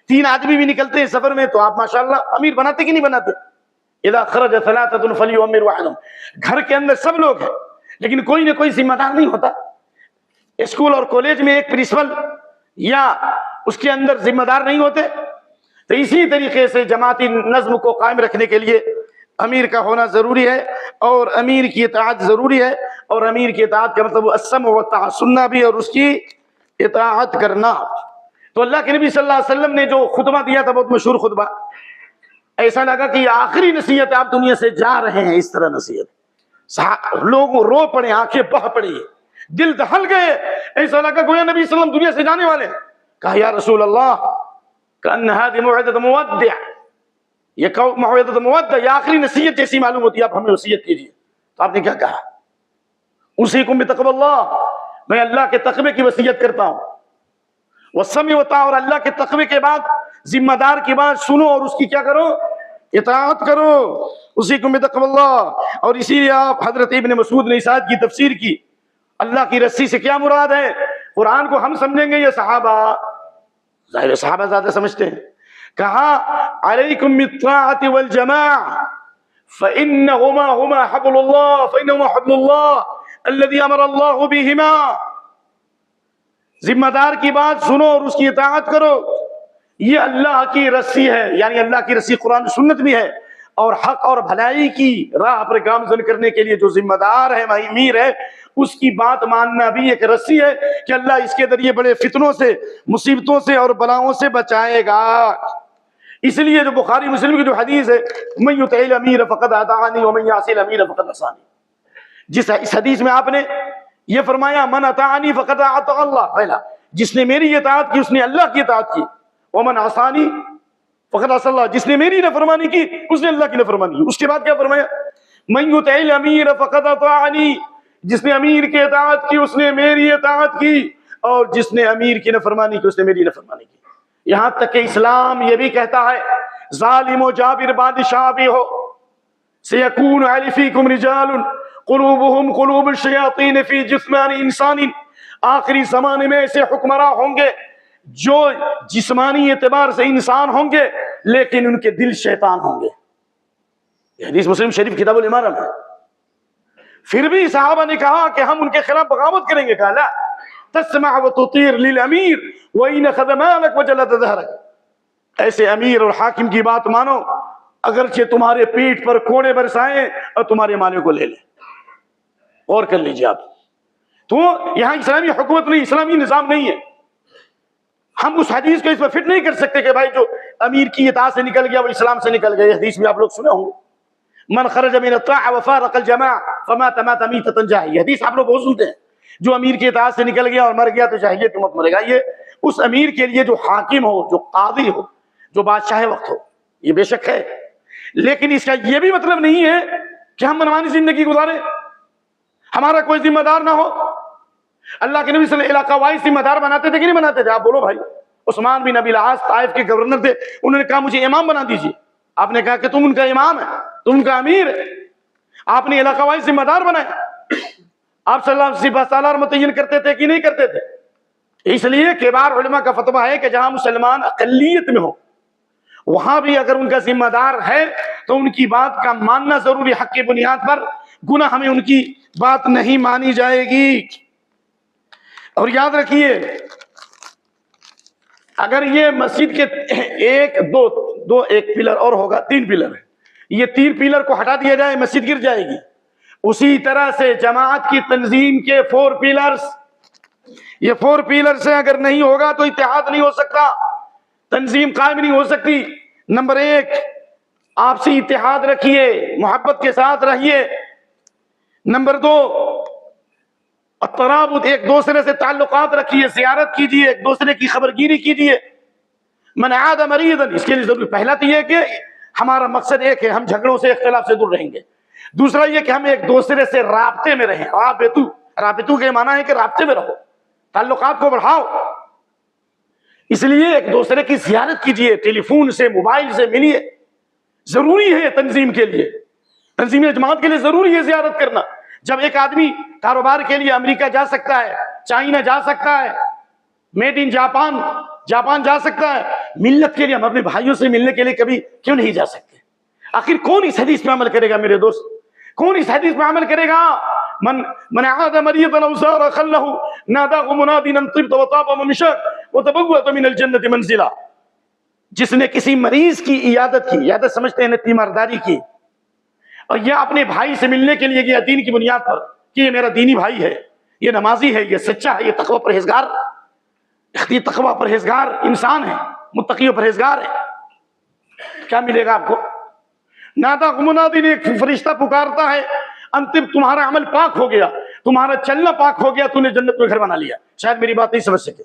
3 آدمی بھی نکلتے ہیں سفر میں، تو آپ ماشاءاللہ امیر بناتے کہ نہیں بناتے؟ اذا خرج ثلاثة فليؤمر واحدهم. گھر کے اندر سب لوگ ہیں لیکن کوئی نہ کوئی ذمہ دار نہیں ہوتا. اسکول اور کالج میں ایک پرنسپل یا اس کے اندر ذمہ دار نہیں ہوتے. تو اسی طریقے سے جماعتی نظم کو قائم رکھنے کے لیے امیر کا ہونا ضروری ہے اور امیر کی اطاعت ضروری ہے. اور امیر کی اطاعت کا مطلب السمع والطاعہ، سننا بھی اور اس کی اطاعت کرنا. تو اللہ کے نبی صلی اللہ علیہ وسلم نے جو خطبہ دیا تھا، بہت مشہور خطبہ، ایسا لگا کہ یہ آخری نصیحت، آپ دنیا سے جا رہے ہیں، اس طرح نصیحت. لوگ رو پڑے، آنکھیں بہہ پڑی، دل دہل گئے، ایسا لگا گویا نبی صلی اللہ علیہ وسلم دنیا سے جانے والے ہیں. کہا یا رسول اللہ کأن هذه موعظة مودع، یہ موعظة مودع، یہ آخری نصیحت جیسی معلوم ہوتی ہے، آپ ہمیں وصیت کیجیے. تو آپ نے کیا کہا؟ اوصیکم بتقوی اللہ، میں اللہ کے تقوی کی وصیت کرتا ہوں. والسمع والطاعہ، اور اللہ کے تقوی کے بعد ذمہ دار کی بات سنو اور اس کی کیا کرو؟ اطاعت کرو. اوصیکم بتقوی اللہ. اور اسی لیے آپ حضرت ابن مسعود نے اس آیت کی تفسیر کی. اللہ کی رسی سے کیا مراد ہے؟ قرآن کو ہم سمجھیں گے یا صحابہ؟ ظاہر صحابہ زیادہ سمجھتے ہیں. کہا علیکم بالطاعۃ والجماعۃ فإنہما حبل اللہ، فإنہما حبل اللہ الذی امر اللہ بہما. ذمہ دار کی بات سنو اور اس کی اطاعت کرو، یہ اللہ کی رسی ہے. یعنی اللہ کی رسی قرآن سنت بھی ہے، اور حق اور بھلائی کی راہ پر گامزن کرنے کے لیے جو ذمہ دار ہے، امیر ہے، اس کی بات ماننا بھی ایک رسی ہے کہ اللہ اس کے ذریعے بڑے فتنوں سے، مصیبتوں سے اور بلاؤں سے بچائے گا. اس لیے جو بخاری مسلم کی جو حدیث ہے، من یطع الامیر فقد اطاعنی ومن یعص الامیر فقد عصانی، اس حدیث میں آپ نے یہ فرمایا من اطاعنی فقد اطاع اللہ، پہلا جس نے میری اطاعت کی اس نے اللہ کی اطاعت کی. ومن عصانی فقد عصى اللہ، جس نے میری نافرمانی کی اس نے اللہ کی نافرمانی کی. اس کے بعد کیا فرمایا؟ من یطع الامیر فقد اطاعنی، جس نے امیر کی اطاعت کی اس نے میری اطاعت کی، اور جس نے امیر کی نافرمانی کی اس نے میری نافرمانی کی. یہاں تک کہ اسلام یہ بھی کہتا ہے ظالم و جابر بادشاہ بھی ہو، سیکون علی فیکم رجال قلوبهم قلوب الشیاطین فی جسمان انسان، آخری زمانے میں ایسے حکمراں ہوں گے جو جسمانی اعتبار سے انسان ہوں گے لیکن ان کے دل شیطان ہوں گے. یہ حدیث مسلم شریف کتاب الامارہ میں. پھر بھی صحابہ نے کہا کہ ہم ان کے خلاف بغاوت کریں گے. کہا لا تسمع وتطير للامیر وان اخذ مالك وجلد ظهرك، ایسے امیر اور حاکم کی بات مانو اگرچہ تمہارے پیٹھ پر کوڑے برسائیں اور تمہارے مالے کو لے لیں. اور کر لیجیے آپ. تو یہاں اسلامی حکومت نہیں، اسلامی نظام نہیں ہے. ہم اس حدیث کو اس پر فٹ نہیں کر سکتے کہ بھائی جو امیر کی اطاعت سے نکل گیا وہ اسلام سے نکل گیا. یہ حدیث بھی آپ لوگ سنے ہوں گے، من خرج من الطاعة وفارق الجماعة فمات مات میتة جاہلیہ. یہ حدیث آپ لوگ بہت سنتے ہیں، جو امیر کی اطاعت سے نکل گیا اور مر گیا تو جاہلیت کی موت مرے گا. یہ اس امیر کے لیے جو حاکم ہو، جو قاضی ہو، جو بادشاہ وقت ہو، یہ بے شک ہے، لیکن اس کا یہ بھی مطلب نہیں ہے کہ ہم منمانی زندگی گزاریں، ہمارا کوئی ذمہ دار نہ ہو. اللہ کے نبی صلی اللہ علیہ وسلم علاقہ وائز ذمہ دار بناتے تھے کہ نہیں بناتے تھے؟ آپ بولو بھائی. عثمان بن ابی العاص طائف کے گورنر تھے، انہوں نے کہا مجھے امام بنا دیجیے. آپ نے کہا کہ تم ان کا امام ہے، تم ان کا امیر ہے. آپ نے علاقہ وائز ذمہ دار بنایا. آپ صلی اللہ علیہ وسلم سپہ سالار متعین کرتے تھے کہ نہیں کرتے تھے؟ اس لیے کبار علماء کا فتویٰ ہے کہ جہاں مسلمان اقلیت میں ہو وہاں بھی اگر ان کا ذمہ دار ہے تو ان کی بات کا ماننا ضروری، حق کی بنیاد پر. گناہ ہمیں ان کی بات نہیں مانی جائے گی. اور یاد رکھیے اگر یہ مسجد کے ایک پلر اور ہوگا، 3 پلر ہے، یہ 3 پلر کو ہٹا دیا جائے مسجد گر جائے گی۔ اسی طرح سے جماعت کی تنظیم کے 4 پلرز، یہ 4 پلر سے اگر نہیں ہوگا تو اتحاد نہیں ہو سکتا، تنظیم قائم نہیں ہو سکتی۔ نمبر 1، آپسی اتحاد رکھیے، محبت کے ساتھ رہیے۔ نمبر 2، الترابط، ایک دوسرے سے تعلقات رکھیے، زیارت کیجیے، ایک دوسرے کی خبرگیری کیجیے۔ من عاد مریضا، اس کے لیے ضروری پہلا تو یہ کہ ہمارا مقصد ایک ہے، ہم جھگڑوں سے اختلاف سے دور رہیں گے۔ دوسرا یہ کہ ہم ایک دوسرے سے رابطے میں رہیں، رابطو کے معنی ہے کہ رابطے میں رہو، تعلقات کو بڑھاؤ۔ اس لیے ایک دوسرے کی زیارت کیجیے، ٹیلی فون سے، موبائل سے ملیے، ضروری ہے تنظیم کے لیے، تنظیم جماعت کے لیے ضروری ہے زیارت کرنا۔ جب ایک آدمی کاروبار کے لیے امریکہ جا سکتا ہے، چائنا جا سکتا ہے، میڈ ان جاپان جا سکتا ہے، ملت کے لیے ہم اپنے بھائیوں سے ملنے کے لیے کبھی کیوں نہیں جا سکتے؟ آخر کون اس حدیث پہ عمل کرے گا میرے دوست؟ کون اس حدیث پہ عمل کرے گا؟ من عاد مریضا او زار خله ناداه مناد ان طبت وطاب ممشاك وتبوأت من الجنة منزلا۔ جس نے کسی مریض کی عیادت سمجھتے ہیں تیمارداری کی، اور یہ اپنے بھائی سے ملنے کے لیے گیا دین کی بنیاد پر کہ یہ میرا دینی بھائی ہے، یہ نمازی ہے، یہ سچا ہے، یہ تقوی پرہیزگار انسان ہے، متقی و پرہیزگار ہے، کیا ملے گا آپ کو؟ نادا منادی نے، ایک فرشتہ پکارتا ہے، انتم تمہارا عمل پاک ہو گیا، تمہارا چلنا پاک ہو گیا، تو نے جنت میں گھر بنا لیا۔ شاید میری بات نہیں سمجھ سکے۔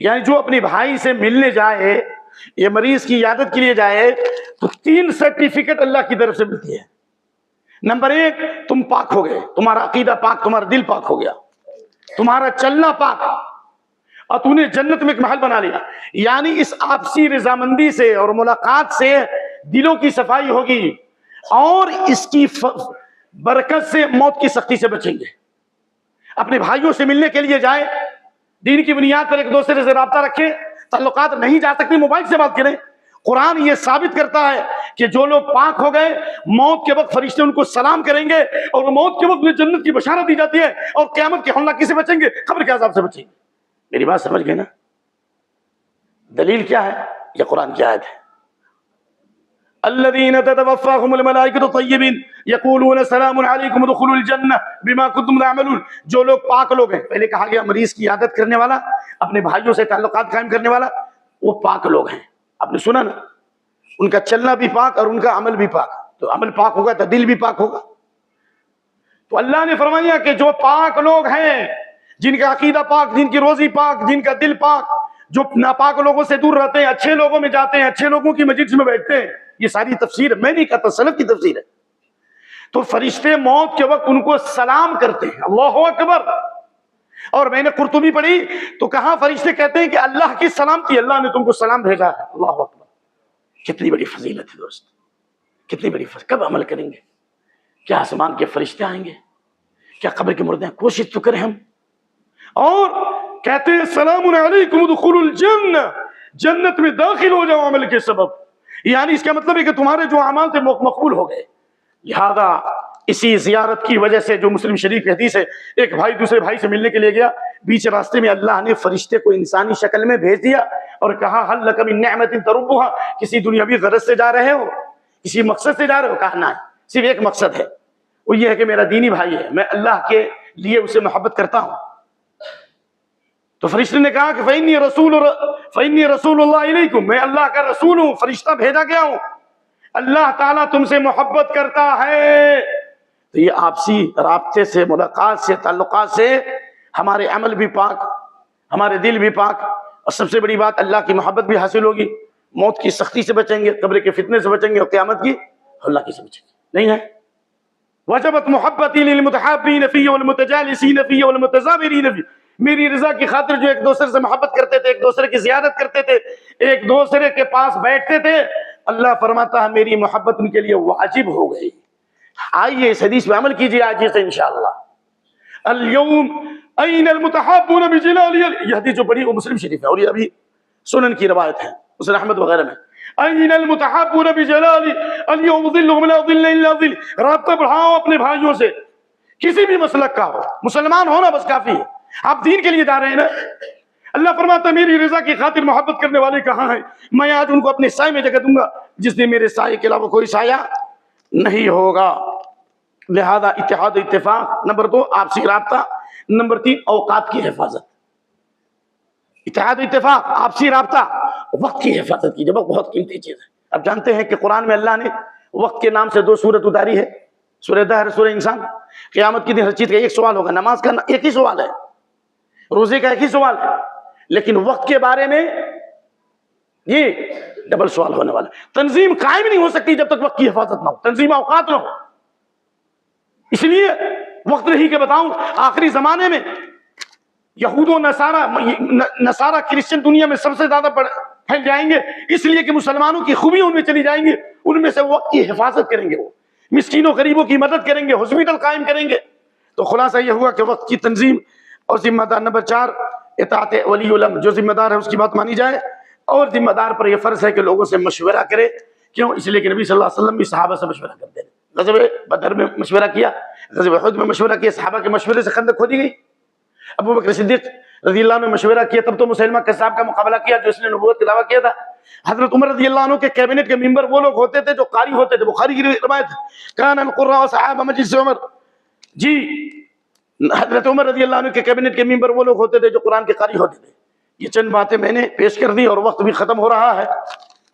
یعنی جو اپنے بھائی سے ملنے جائے، یہ مریض کی عیادت کے لیے جائے، تو 3 سرٹیفکیٹ اللہ کی طرف سے ملتی ہے۔ نمبر 1، تم پاک ہو گئے، تمہارا عقیدہ پاک، تمہارا دل پاک ہو گیا، تمہارا چلنا پاک، اور تو نے جنت میں ایک محل بنا لیا۔ یعنی اس آپسی رضامندی سے اور ملاقات سے دلوں کی صفائی ہوگی، اور اس کی برکت سے موت کی سختی سے بچیں گے۔ اپنے بھائیوں سے ملنے کے لیے جائیں، دین کی بنیاد پر ایک دوسرے سے رابطہ رکھیں، تعلقات نہیں جا سکتے موبائل سے بات کریں۔ قرآن یہ ثابت کرتا ہے کہ جو لوگ پاک ہو گئے، موت کے وقت فرشتے ان کو سلام کریں گے، اور موت کے وقت جنت کی بشارت دی جاتی ہے، اور قیامت کے ہولناکی سے بچیں گے، قبر کے عذاب سے بچیں گے۔ میری بات سمجھ گئے نا؟ دلیل کیا ہے؟ یہ قرآن کی آیت ہے، الذين تتوفاهم الملائكة طيبين يقولون سلام عليكم ادخلوا الجنة بما كنتم تعملون۔ جو لوگ پاک لوگ ہیں، پہلے کہا گیا مریض کی عیادت کرنے والا، اپنے بھائیوں سے تعلقات قائم کرنے والا، وہ پاک لوگ ہیں۔ آپ نے سنا نا، ان کا چلنا بھی پاک اور ان کا عمل بھی پاک۔ تو عمل پاک ہوگا تو دل بھی پاک ہوگا۔ تو اللہ نے فرمایا کہ جو پاک لوگ ہیں، جن کا عقیدہ پاک، جن کی روزی پاک، جن کا دل پاک، جو ناپاک لوگوں سے دور رہتے ہیں، اچھے لوگوں میں جاتے ہیں، اچھے لوگوں کی مجلس میں بیٹھتے ہیں۔ یہ ساری تفسیر میں نہیں کہتا، سلف کی تفسیر ہے۔ تو فرشتے موت کے وقت ان کو سلام کرتے ہیں، اللہ اکبر۔ اور میں نے قرطبی پڑھی تو کہاں فرشتے کہتے ہیں کہ اللہ کی سلامتی، اللہ نے تم کو سلام بھیجا ہے، اللہ اکبر۔ کتنی بڑی فضیلت ہے دوست، کتنی بڑی فضیلت۔ کب عمل کریں گے؟ کیا آسمان کے فرشتے آئیں گے؟ کیا قبر کے مردے ہیں؟ کوشش تو کریں ہم۔ اور کہتے ہیں سلام علیکم ادخلوا الجنہ، جنت میں داخل ہو جاؤ عمل کے سبب۔ یعنی اس کا مطلب ہے کہ تمہارے جو اعمال تھے مقبول ہو گئے۔ لہذا اسی زیارت کی وجہ سے، جو مسلم شریف کی حدیث ہے، ایک بھائی دوسرے بھائی سے ملنے کے لیے گیا، بیچ راستے میں اللہ نے فرشتے کو انسانی شکل میں بھیج دیا اور کہا هل لک من نعمت تربها، کسی دنیاوی غرض سے جا رہے ہو، کسی مقصد سے جا رہے ہو؟ کہا نہ، صرف ایک مقصد ہے، وہ یہ ہے کہ میرا دینی بھائی ہے، میں اللہ کے لیے اسے محبت کرتا ہوں۔ تو فرشتے نے کہا کہ فإنی رسول اللہ علیکم، میں اللہ کا رسول ہوں، فرشتہ بھیجا گیا ہوں، اللہ تعالیٰ تم سے محبت کرتا ہے۔ تو یہ آپسی رابطے سے، ملاقات سے، تعلقات سے ہمارے عمل بھی پاک، ہمارے دل بھی پاک، اور سب سے بڑی بات اللہ کی محبت بھی حاصل ہوگی، موت کی سختی سے بچیں گے، قبر کے فتنے سے بچیں گے، اور قیامت کی ہولناکی سے بچیں گے۔ نہیں ہے؟ وجبت محبتی للمتحابین فی والمتجالسین فی والمتزاورین فی، میری رضا کی خاطر جو ایک دوسرے سے محبت کرتے تھے، ایک دوسرے کی زیارت کرتے تھے، ایک دوسرے کے پاس بیٹھتے تھے، اللہ فرماتا ہے میری محبت ان کے لیے واجب ہو گئی۔ آئیے اس حدیث پہ عمل کیجیے آج سے انشاءاللہ۔ اليوم این المتحابون بجلالی، یہ حدیث جو پڑھی وہ مسلم شریف ہے، اور یہ ابھی سنن کی روایت ہے، مسلم احمد وغیرہ میں۔ این المتحابون بجلالی اليوم ظلهم لا ظل الا ظل، رابطہ بڑھاؤ اپنے بھائیوں سے، کسی بھی مسلک کا ہو، مسلمان ہونا بس کافی ہے۔ آپ دین کے لیے جا رہے ہیں نا. اللہ فرماتا ہے میری رضا کی خاطر محبت کرنے والے کہاں ہیں؟ میں آج ان کو اپنے سائے میں جگہ دوں گا جس نے میرے سائے کے علاوہ کوئی سایہ نہیں ہوگا. لہذا اتحاد و اتفاق. نمبر 2 آپسی رابطہ. نمبر 3 اوقات کی حفاظت. اتحاد و اتفاق، آپسی رابطہ، وقت کی حفاظت کیجیے. وقت بہت قیمتی چیز ہے. اب جانتے ہیں کہ قرآن میں اللہ نے وقت کے نام سے 2 سورت اتاری ہے، سورہ دہر، سورہ انسان. قیامت کے دن ہر چیز کا ایک سوال ہوگا. نماز کا ایک ہی سوال ہے، روزے کا ایک ہی سوال ہے، لیکن وقت کے بارے میں یہ ڈبل سوال ہونے والا. تنظیم قائم نہیں ہو سکتی جب تک وقت کی حفاظت نہ ہو، تنظیم اوقات نہ ہو. اس لیے وقت نہیں کہ بتاؤں آخری زمانے میں یہود و نصارہ کرسچن دنیا میں سب سے زیادہ پھیل جائیں گے، اس لیے کہ مسلمانوں کی خوبیاں ان میں چلی جائیں گی. ان میں سے وقت کی حفاظت کریں گے، وہ مسکینوں غریبوں کی مدد کریں گے، ہاسپٹل قائم کریں گے. تو خلاصہ یہ ہوا کہ وقت کی تنظیم اور ذمہ دار. نمبر 4 اطاعت ولی الامر. جو ذمہ دار ہے اس کی بات مانی جائے، اور ذمہ دار پر یہ فرض ہے کہ لوگوں سے مشورہ کرے. کیوں؟ اس لیے کہ نبی صلی اللہ علیہ وسلم بھی صحابہ سے مشورہ کرتے ہیں. غزوہ بدر میں مشورہ کیا، غزوہ احد میں مشورہ کیا، صحابہ کے مشورے سے خندق کھودی گئی. ابو بکر صدیق رضی اللہ عنہ نے مشورہ کیا، تب تو مسلمہ کذاب کا مقابلہ کیا جو اس نے نبوت کا دعویٰ کیا تھا. حضرت عمر رضی اللہ عنہ کے کیبنٹ کے ممبر وہ لوگ ہوتے تھے جو قاری ہوتے تھے. بخاری کی روایت کان القراء صحابہ مجلس عمر. جی حضرت عمر رضی اللہ عنہ کے کیبنٹ کے ممبر وہ لوگ ہوتے تھے جو قرآن کے قاری ہوتے تھے. یہ چند باتیں میں نے پیش کر دی اور وقت بھی ختم ہو رہا ہے.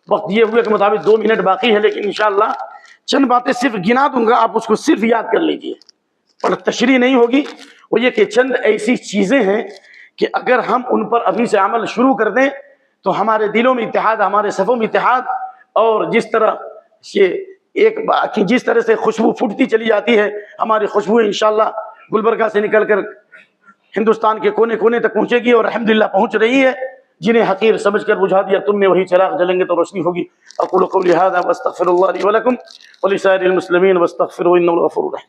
وقت یہ ہوئے کے مطابق 2 منٹ باقی ہے، لیکن انشاءاللہ چند باتیں صرف گنا دوں گا، آپ اس کو صرف یاد کر لیجئے اور تشریح نہیں ہوگی. وہ یہ کہ چند ایسی چیزیں ہیں کہ اگر ہم ان پر ابھی سے عمل شروع کر دیں تو ہمارے دلوں میں اتحاد، ہمارے صفوں میں اتحاد، اور جس طرح سے خوشبو پھوٹتی چلی جاتی ہے، ہماری خوشبو انشاءاللہ گلبرگہ سے نکل کر ہندوستان کے کونے کونے تک پہنچے گی، اور الحمدللہ پہنچ رہی ہے. جنہیں حقیر سمجھ کر بجھا دیا تم نے وہی چراغ جلیں گے تو روشنی ہوگی. اقول قولی ھذا واستغفر اللہ لی ولکم ولسائر المسلمین واستغفروہ انہ الغفور الرحیم.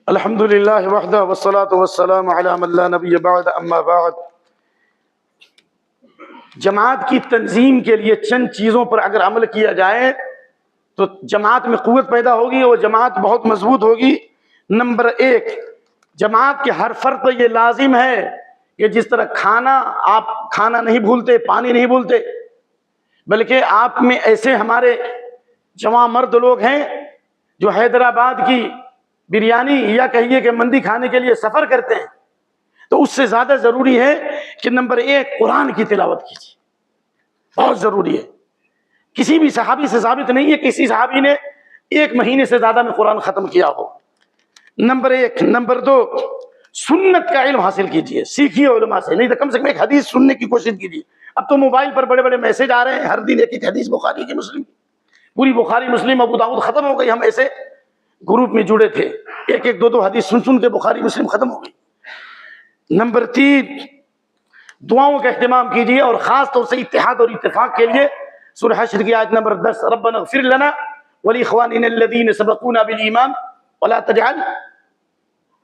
الحمد للہ وحدہ والصلاة والسلام علی من لا نبی بعد. اما بعد. جماعت کی تنظیم کے لیے چند چیزوں پر اگر عمل کیا جائے تو جماعت میں قوت پیدا ہوگی اور جماعت بہت مضبوط ہوگی. نمبر 1، جماعت کے ہر فرد پر یہ لازم ہے کہ جس طرح آپ کھانا نہیں بھولتے، پانی نہیں بھولتے، بلکہ آپ میں ایسے ہمارے جوان مرد لوگ ہیں جو حیدرآباد کی بریانی یا کہیے کہ مندی کھانے کے لیے سفر کرتے ہیں، تو اس سے زیادہ ضروری ہے کہ نمبر 1 قرآن کی تلاوت کیجیے. بہت ضروری ہے. کسی بھی صحابی سے ثابت نہیں ہے کسی صحابی نے 1 مہینے سے زیادہ میں قرآن ختم کیا ہو. نمبر 1. نمبر 2، سنت کا علم حاصل کیجیے، سیکھیے علماء سے، نہیں تو کم سے کم ایک حدیث سننے کی کوشش کیجیے. اب تو موبائل پر بڑے بڑے میسج آ رہے ہیں، ہر دن ایک حدیث بخاری کی، مسلم، پوری بخاری مسلم ابو داؤد ختم ہو گئی. ہم ایسے گروپ میں جڑے تھے، ایک 2 حدیث سن کے بخاری مسلم ختم ہو گئی. نمبر 3، دعاؤں کا اہتمام کیجیے، اور خاص طور سے اتحاد اور اتفاق کے لیے سورہ حشر کی آیت نمبر 10، ربنا اغفر لنا ولاخواننا الذین سبقونا بالایمان ولا تجعل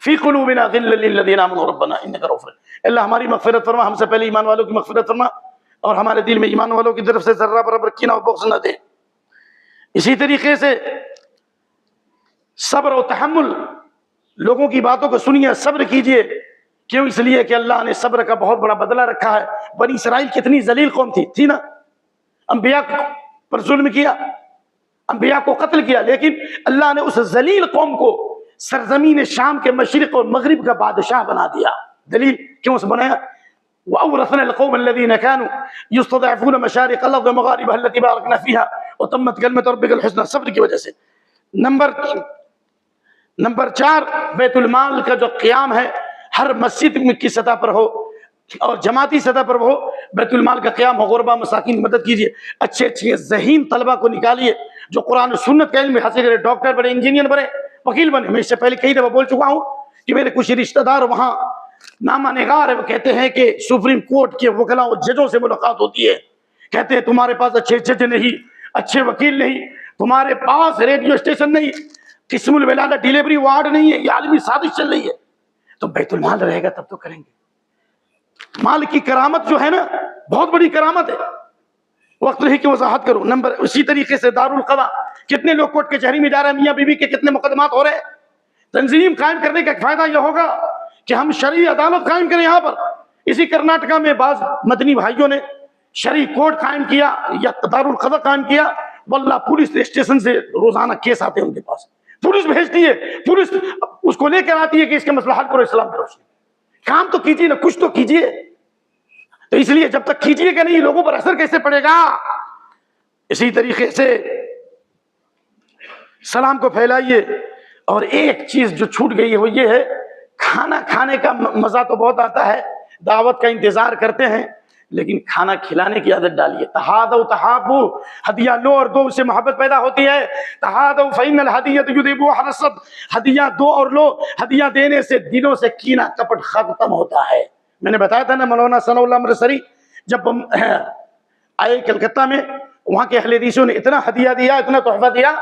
فی قلوبنا غلا للذین آمنوا ربنا انک رؤوف رحیم. اللہ ہماری مغفرت فرما، ہم سے پہلے ایمان والوں کی مغفرت فرما، اور ہمارے دل میں ایمان والوں کی طرف سے ذرہ برابر کینہ و بغض نہ دے. اسی طریقے سے صبر و تحمل، لوگوں کی باتوں کو سنیے، صبر کیجیے. کیوں؟ اس لیے کہ اللہ نے صبر کا بہت بڑا بدلہ رکھا ہے. بنی اسرائیل کتنی ذلیل قوم تھی نا، انبیاء پر ظلم کیا، انبیاء کو قتل کیا، لیکن اللہ نے اس ذلیل قوم کو سرزمین شام کے مشرق اور مغرب کا بادشاہ بنا دیا. دلیل کیوں سے بنایا؟ وَأَوْرَثْنَا الْقَوْمَ الَّذِينَ كَانُوا يُسْتَضْعَفُونَ مَشَارِقَ الْأَرْضِ وَمَغَارِبَهَا الَّتِي بَارَكْنَا فِيهَا وَتَمَّتْ كَلِمَةُ رَبِّكَ الْحُسْنَى. صبر کی وجہ سے. نمبر 4، بیت المال کا جو قیام ہے ہر مسجد کی سطح پر ہو اور جماعتی سطح پر ہو، بیت المال کا قیام ہو، غربا مساکین کی مدد کیجیے. اچھے ذہین طلبہ کو نکالیے جو قرآن و سنت کا علم حاصل کرے، ڈاکٹر بنے، انجینئر بنے، وکیل بنے. میں اس سے پہلے کئی دفعہ بول چکا ہوں کہ میرے کچھ رشتہ دار وہاں نامہ نگار ہے، وہ کہتے ہیں کہ سپریم کورٹ کے وکلاء و ججوں سے ملاقات ہوتی ہے، کہتے ہیں تمہارے پاس اچھے جج نہیں، اچھے وکیل نہیں، تمہارے پاس ریڈیو اسٹیشن نہیں، قسم الولادہ ڈیلیوری وارڈ نہیں ہے، یہ عالمی سازش چل رہی ہے. تو بیت المال رہے گا تب تو کریں گے. مال کی کرامت جو ہے نا، بہت بڑی کرامت ہے، وقت نہیں کہ وضاحت کروں. اسی طریقے سے دارالقضا، کتنے لوگ کورٹ کچہری میں جا رہے ہیں، میاں بیوی کے کتنے مقدمات ہو رہے ہیں. تنظیم قائم کرنے کا فائدہ یہ ہوگا کہ ہم شرعی عدالت قائم کریں یہاں پر. اسی کرناٹکا میں بعض مدنی بھائیوں نے شرعی کورٹ قائم کیا یا دارالقضا قائم کیا. واللہ پولیس اسٹیشن سے روزانہ کیس آتے ہیں ان کے پاس, پولیس بھیجتی ہے, پولیس اس کو لے کر آتی ہے کہ اس کا مسئلہ حل کرو اسلام کے روشنی. کام تو کیجیے نا, کچھ تو کیجیے. تو اس لیے جب تک کیجیے گا نہیں, لوگوں پر اثر کیسے پڑے گا؟ اسی طریقے سے سلام کو پھیلائیے. اور ایک چیز جو چھوٹ گئی ہے وہ یہ ہے, کھانا کھانے کا مزہ تو بہت آتا ہے, دعوت کا انتظار کرتے ہیں, لیکن کھانا کھلانے کی عادت ڈالیے. تحادوا تحابوا, ہدیہ لو اور دو, اس سے محبت پیدا ہوتی ہے. تحادوا فإن الهدية يذيب الحسد, ہدیہ دو اور لو, ہدیہ دینے سے دلوں سے کینہ کپٹ ختم ہوتا ہے. میں نے بتایا تھا نا, مولانا ثناء اللہ امرتسری جب آئے کلکتہ میں, وہاں کے اہل حدیثوں نے اتنا ہدیہ دیا, اتنا تحفہ دیا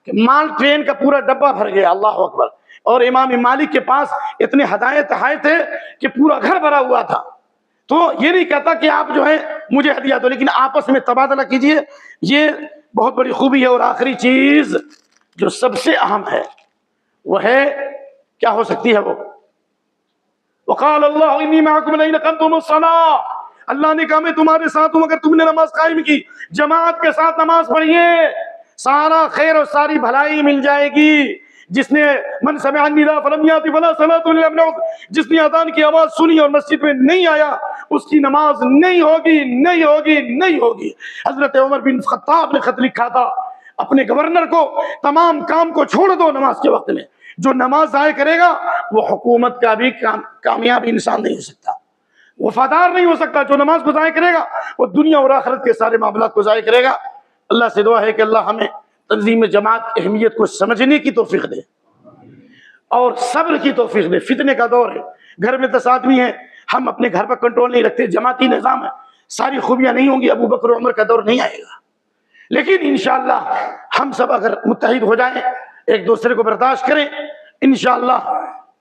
کہ مال ٹرین کا پورا ڈبہ بھر گیا. اللہ اکبر. اور امام مالک کے پاس اتنے ہدایت آئے تھے کہ پورا گھر بھرا ہوا تھا. تو یہ نہیں کہتا کہ آپ جو ہے مجھے ہدیہ دو, لیکن آپس میں تبادلہ کیجئے, یہ بہت بڑی خوبی ہے. اور آخری چیز جو سب سے اہم ہے وہ ہے, کیا ہو سکتی ہے وہ؟ وقال اللہ انی معکم لئن اقمتم الصلاۃ, اللہ نے کہا میں تمہارے ساتھ ہوں اگر تم نے نماز قائم کی. جماعت کے ساتھ نماز پڑھیے, سارا خیر اور ساری بھلائی مل جائے گی. جس نے من سمع النداء فلم یأت فلا صلاۃ الا بنور, جس نے اذان کی آواز سنی اور مسجد میں نہیں آیا, اس کی نماز نہیں ہوگی, نہیں ہوگی, نہیں ہوگی. حضرت عمر بن خطاب نے خط لکھا تھا اپنے گورنر کو, تمام کام کو چھوڑ دو نماز کے وقت میں. جو نماز ضائع کرے گا وہ حکومت کا بھی کامیاب انسان نہیں ہو سکتا, وفادار نہیں ہو سکتا. جو نماز کو ضائع کرے گا وہ دنیا اور آخرت کے سارے معاملات کو ضائع کرے گا. اللہ سے دعا ہے کہ اللہ ہمیں تنظیم جماعت اہمیت کو سمجھنے کی توفیق دے اور صبر کی توفیق دے. فتنے کا دور ہے, گھر میں 10 آدمی ہیں, ہم اپنے گھر پر کنٹرول نہیں رکھتے, جماعتی نظام ہے, ساری خوبیاں نہیں ہوں گی. ابو بکر و عمر کا دور نہیں آئے گا. لیکن انشاءاللہ ہم سب اگر متحد ہو جائیں, ایک دوسرے کو برداشت کریں, انشاءاللہ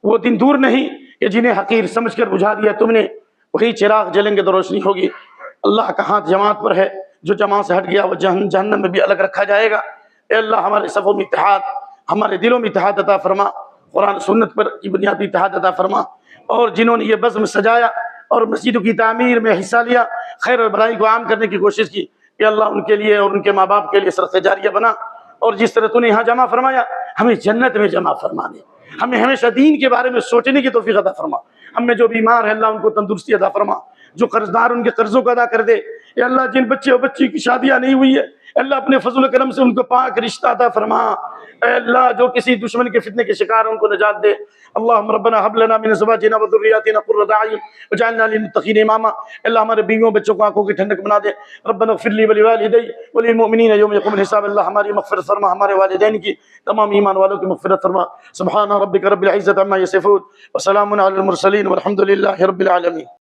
وہ دن دور نہیں کہ جنہیں حقیر سمجھ کر بجھا دیا تم نے, وہی چراغ جلیں گے تو روشنی ہوگی. اللہ کا ہاتھ جماعت پر ہے, جو جماعت سے ہٹ گیا وہ جہنم میں بھی الگ رکھا جائے گا. اے اللہ ہمارے صفوں میں اتحاد, ہمارے دلوں میں اتحاد عطا فرما, قرآن سنت پر کی بنیاد پر اتحاد عطا فرما. اور جنہوں نے یہ بزم سجایا اور مسجدوں کی تعمیر میں حصہ لیا, خیر اور بھلائی کو عام کرنے کی کوشش کی, اے اللہ ان کے لیے اور ان کے ماں باپ کے لیے صدقہ جاریہ بنا. اور جس طرح تو نے یہاں جمع فرمایا, ہمیں جنت میں جمع فرما دے. ہمیں ہمیشہ دین کے بارے میں سوچنے کی توفیق عطا فرما. ہم میں جو بیمار ہے اللہ ان کو تندرستی عطا فرما, جو قرض دار ان کے قرضوں کو ادا کر دے. اے اللہ جن بچے اور بچی کی شادیاں نہیں ہوئی ہے, اللہ اپنے فضل و کرم سے ان کو پاک رشتہ عطا فرما. اے اللہ جو کسی دشمن کے فتنے کے شکار ہیں ان کو نجات دے. اللہم ربنا حب لنا من ازواجنا وذریاتنا قرۃ اعین واجعلنا للمتقین اماما. اللہ ہمارے بیویوں بچوں کو آنکھوں کی ٹھنڈک بنا دے. ربنا اغفر لی ولوالدی وللمؤمنین یوم یقوم الحساب. اللہ ہماری مغفرت فرما, ہمارے والدین کی, تمام ایمان والوں کی مغفرت فرما. سبحان ربک رب العزۃ عما یصفون وسلام علی المرسلین والحمد للہ رب العالمین.